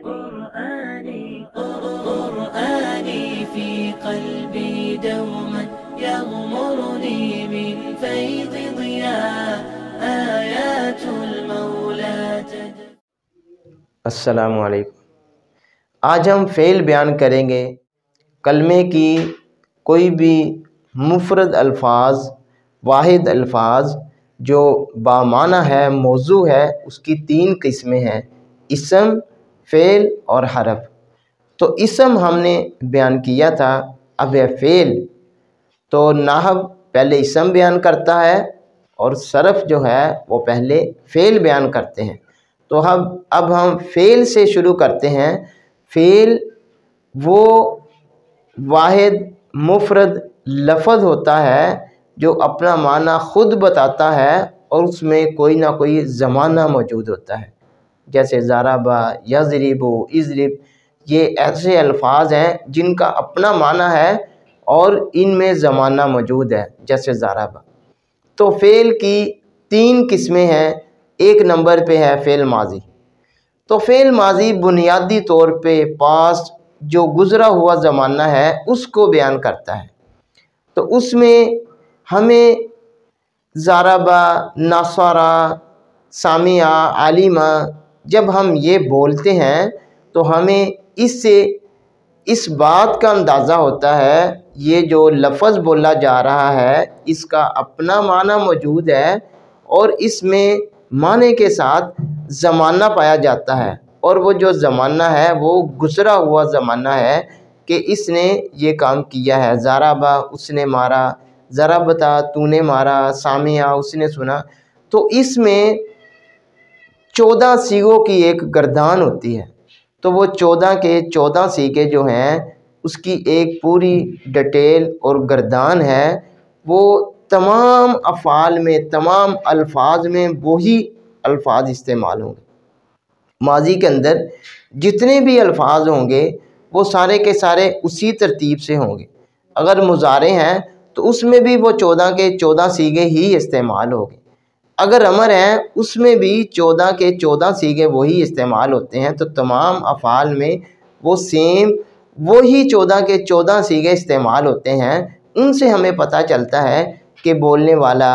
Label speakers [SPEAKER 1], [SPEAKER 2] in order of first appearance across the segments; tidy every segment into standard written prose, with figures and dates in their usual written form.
[SPEAKER 1] قرآني في قلبي دوما يغمرني من فيض ضياء آيات المولى
[SPEAKER 2] السلام علیکم۔ آج ہم فعل بیان کریں گے کلمے کی کوئی بھی مفرد الفاظ، واحد الفاظ جو بامعنی ہے، موضوع ہے، اس کی 3 قسمیں ہیں: اسم، فعل اور حرف۔ تو اسم ہم نے بیان کیا تھا، اب ہے فعل۔ تو نحو پہلے اسم بیان کرتا ہے اور صرف جو ہے وہ پہلے فعل بیان کرتے ہیں۔ تو اب ہم فعل سے شروع کرتے ہیں۔ فعل وہ واحد مفرد لفظ ہوتا ہے جو اپنا معنی خود بتاتا ہے اور اس میں کوئی نہ کوئی زمانہ موجود ہوتا ہے، جیسے ضرب، یضرب، اضرب۔ یہ ایسے الفاظ ہیں جن کا اپنا معنی ہے اور ان میں زمانہ موجود ہے، جیسے ضرب۔ تو فعل کی 3 قسمیں ہیں۔ 1 نمبر پہ ہے فعل ماضی۔ تو فعل ماضی بنیادی طور پہ پاسٹ جو گزرا ہوا زمانہ ہے اس کو بیان کرتا ہے۔ تو اس میں ہمیں ضرب، نصر، سمع، علم جب ہم یہ بولتے ہیں تو ہمیں اس سے اس بات کا اندازہ ہوتا ہے یہ جو لفظ بولا جا رہا ہے اس کا اپنا معنی موجود ہے اور اس میں معنی کے ساتھ زمانہ پایا جاتا ہے، اور وہ جو زمانہ ہے وہ گزرا ہوا زمانہ ہے کہ اس نے یہ کام کیا ہے۔ ضرب، اس نے مارا، ضربت، تو نے مارا، سمع، اس نے سنا۔ تو اس میں 14 صیغوں کی ایک گردان ہوتی ہے۔ تو وہ 14 کے 14 صیغے جو ہیں اس کی ایک پوری ڈیٹیل اور گردان ہے۔ وہ تمام افعال میں، تمام الفاظ میں وہی الفاظ استعمال ہوں گے۔ ماضی کے اندر جتنے بھی الفاظ ہوں گے وہ سارے کے سارے اسی ترتیب سے ہوں گے۔ اگر مضارع ہیں تو اس میں بھی وہ 14 کے 14 صیغے ہی استعمال ہوں گے۔ اگر امر ہیں اس میں بھی 14 کے 14 صیغے وہی استعمال ہوتے ہیں۔ تو تمام افعال میں وہ سیم وہی 14 کے 14 صیغے استعمال ہوتے ہیں۔ ان سے ہمیں پتہ چلتا ہے کہ بولنے والا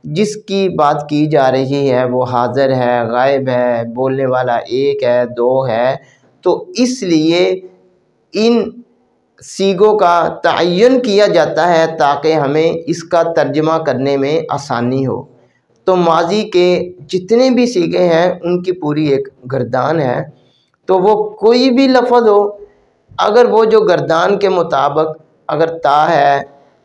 [SPEAKER 2] جس کی بات کی جا رہی ہے وہ حاضر ہے، غائب ہے، بولنے والا 1 ہے، 2 ہے۔ تو اس لیے ان صیغوں کا تعین کیا جاتا ہے تاکہ ہمیں اس کا ترجمہ کرنے میں آسانی ہو۔ تو ماضی کے جتنے بھی صیغے ہیں ان کی پوری ایک گردان ہے۔ تو وہ کوئی بھی لفظ ہو، اگر وہ جو گردان کے مطابق اگر تا ہے،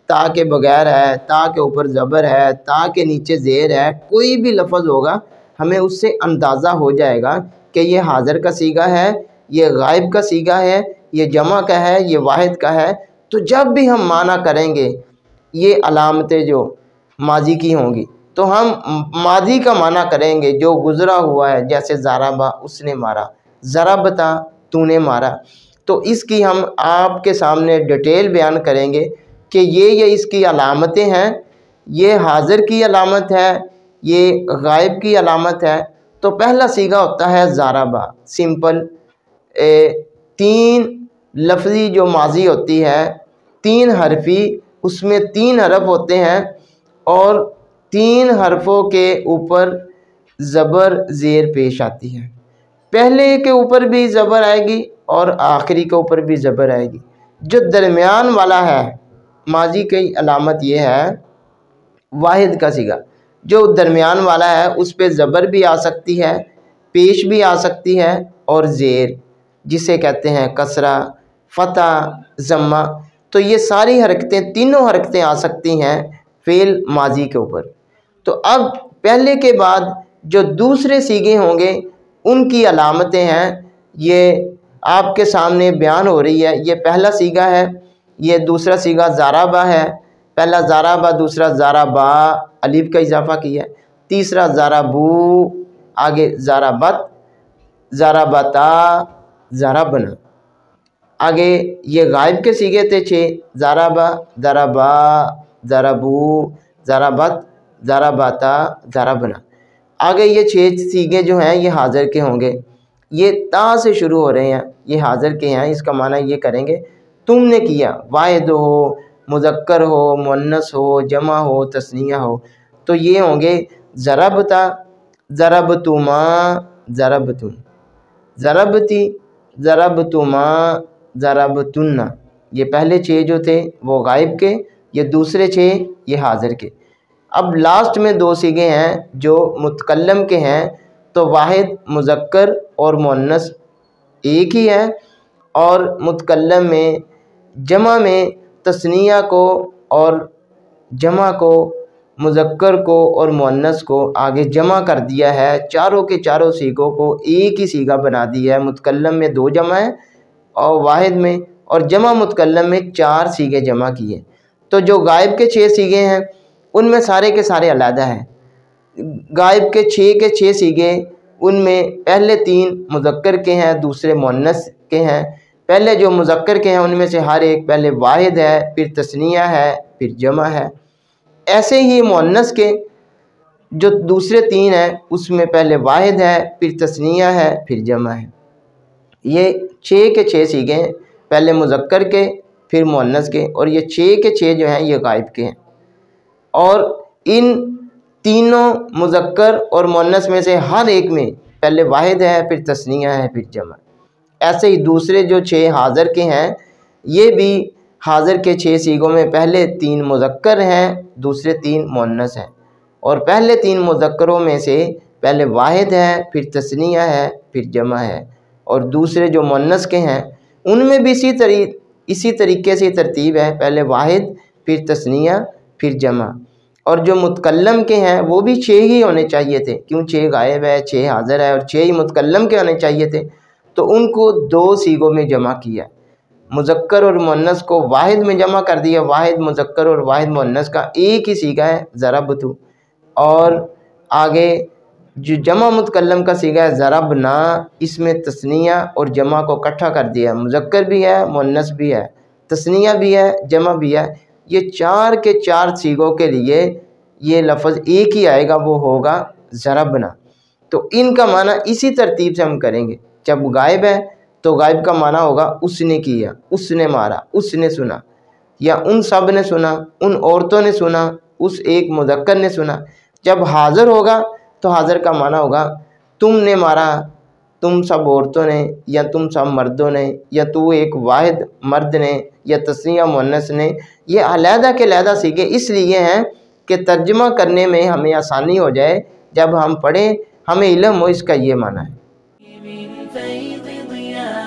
[SPEAKER 2] تا کے بغیر ہے، تا کے اوپر زبر ہے، تا کے نیچے زیر ہے، کوئی بھی لفظ ہوگا ہمیں اس سے اندازہ ہو جائے گا کہ یہ حاضر کا صیغہ ہے، یہ غائب کا صیغہ ہے، یہ جمع کا ہے، یہ واحد کا ہے۔ تو جب بھی ہم معنی کریں گے یہ علامتیں جو ماضی کی ہوں گی تو ہم ماضی کا معنی کریں گے جو گزرا ہوا ہے، جیسے ضرب، اس نے مارا، ضربت، تو نے مارا۔ تو اس کی ہم آپ کے سامنے ڈیٹیل بیان کریں گے کہ یہ اس کی علامتیں ہیں، یہ حاضر کی علامت ہے، یہ غائب کی علامت ہے۔ تو پہلا صیغہ ہوتا ہے ضرب، سمپل 3 لفظی جو ماضی ہوتی ہے، 3 حرفی، اس میں 3 حرف ہوتے ہیں اور 3 حرفوں کے اوپر زبر زیر پیش آتی ہے۔ پہلے کے اوپر بھی زبر آئے گی اور آخری کے اوپر بھی زبر آئے گی۔ جو درمیان والا ہے ماضی کی علامت یہ ہے واحد کا صیغہ، جو درمیان والا ہے اس پہ زبر بھی آ سکتی ہے، پیش بھی آ سکتی ہے اور زیر جسے کہتے ہیں کسرہ، فتح، ضمہ۔ تو یہ ساری حرکتیں، تینوں حرکتیں آ سکتی ہیں فعل ماضی کے اوپر۔ تو اب پہلے کے بعد جو دوسرے صیغے ہوں گے ان کی علامتیں ہیں، یہ آپ کے سامنے بیان ہو رہی ہے۔ یہ پہلا صیغہ ہے، یہ دوسرا صیغہ ضربہ ہے، پہلا ضربہ، دوسرا ضربا، الف کا اضافہ کیا ہے، تیسرا ضربو، آگے ضربت، ضربتا، ضربنا۔ آگے یہ غائب کے صیغے تھے 6، ضربہ، ضربا، ضربو، ضربت، ضربتا، ضربنا۔ آگے یہ 6 صیغے جو ہیں یہ حاضر کے ہوں گے۔ یہ تا سے شروع ہو رہے ہیں، یہ حاضر کے ہیں، اس کا معنی یہ کریں گے تم نے کیا، واحد ہو، مذکر ہو، مؤنث ہو، جمع ہو، تثنیہ ہو، تو یہ ہوں گے ضربتا، ضربتما، ضربتم، ضربتی، ضربتما، ضربتن۔ یہ پہلے 6 جو تھے وہ غائب کے، یہ دوسرے 6 یہ حاضر کے۔ اب لاسٹ میں 2 صیغے ہیں جو متکلم کے ہیں، تو واحد مذکر اور مؤنث ایک ہی ہے، اور متکلم میں جمع میں تثنیہ کو اور جمع کو، مذکر کو اور مؤنث کو آگے جمع کر دیا ہے، چاروں کے چاروں صیغوں کو ایک ہی صیغہ بنا دیا ہے۔ متکلم میں 2 جمع ہے اور واحد میں، اور جمع متکلم میں 4 صیغے جمع کیے۔ تو جو غائب کے 6 صیغے ہیں ان میں سارے کے سارے علیحدہ ہیں۔ غائب کے 6 صیغے، ان میں پہلے 3 مذکر کے ہیں، دوسرے مؤنث کے ہیں۔ پہلے جو مذکر کے ہیں ان میں سے ہر ایک پہلے واحد ہے، پھر تثنیہ ہے، پھر جمع ہے۔ ایسے ہی مؤنث کے جو دوسرے 3 ہیں اس میں پہلے واحد ہے، پھر تثنیہ ہے، پھر جمع ہے۔ یہ 6 کے 6 صیغے ہیں، پہلے مذکر کے، پھر مؤنث کے، اور یہ 6 کے 6 جو ہیں یہ غائب کے ہیں۔ اور ان تینوں مذکر اور مؤنث میں سے ہر ایک میں پہلے واحد ہے، پھر تثنیہ ہے، پھر جمع۔ ایسے ہی دوسرے جو 6 حاضر کے ہیں یہ بھی حاضر کے 6 صیغوں میں پہلے 3 مذکر ہیں، دوسرے 3 مؤنث ہیں، اور پہلے 3 مذکروں میں سے پہلے واحد ہے، پھر تثنیہ ہے، پھر جمع ہے، اور دوسرے جو مؤنث کے ہیں ان میں بھی اسی طریقے سے ترتیب ہے، پہلے واحد، پھر تثنیہ، پھر جمع۔ اور جو متکلم کے ہیں وہ بھی 6 ہی ہونے چاہیے تھے، کیوں 6 غائب ہے، 6 حاضر ہے، اور 6 ہی متکلم کے ہونے چاہیے تھے، تو ان کو 2 صیغوں میں جمع کیا۔ مذکر اور مؤنث کو واحد میں جمع کر دیا، واحد مذکر اور واحد مؤنث کا ایک ہی صیغہ ہے ضربتو، اور آگے جو جمع متکلم کا صیغہ ہے ضربنا، اس میں تثنیہ اور جمع کو اکٹھا کر دیا، مذکر بھی ہے، مؤنث بھی ہے، تثنیہ بھی ہے، جمع بھی ہے۔ یہ 4 کے 4 صیغوں کے لیے یہ لفظ ایک ہی آئے گا، وہ ہوگا ضربنا۔ تو ان کا معنی اسی ترتیب سے ہم کریں گے۔ جب غائب ہے تو غائب کا معنی ہوگا اس نے کیا، اس نے مارا، اس نے سنا، یا ان سب نے سنا، ان عورتوں نے سنا، اس ایک مذکر نے سنا۔ جب حاضر ہوگا تو حاضر کا معنی ہوگا تم نے مارا، تم سب عورتوں نے، یا تم سب مردوں نے، یا تو ایک واحد مرد نے، یا تثنیہ مؤنث نے۔ یہ علیحدہ کے علیحدہ صیغے اس لیے ہیں کہ ترجمہ کرنے میں ہمیں آسانی ہو جائے، جب ہم پڑھیں ہمیں علم ہو اس کا یہ معنی ہے۔
[SPEAKER 1] من فيض ضياء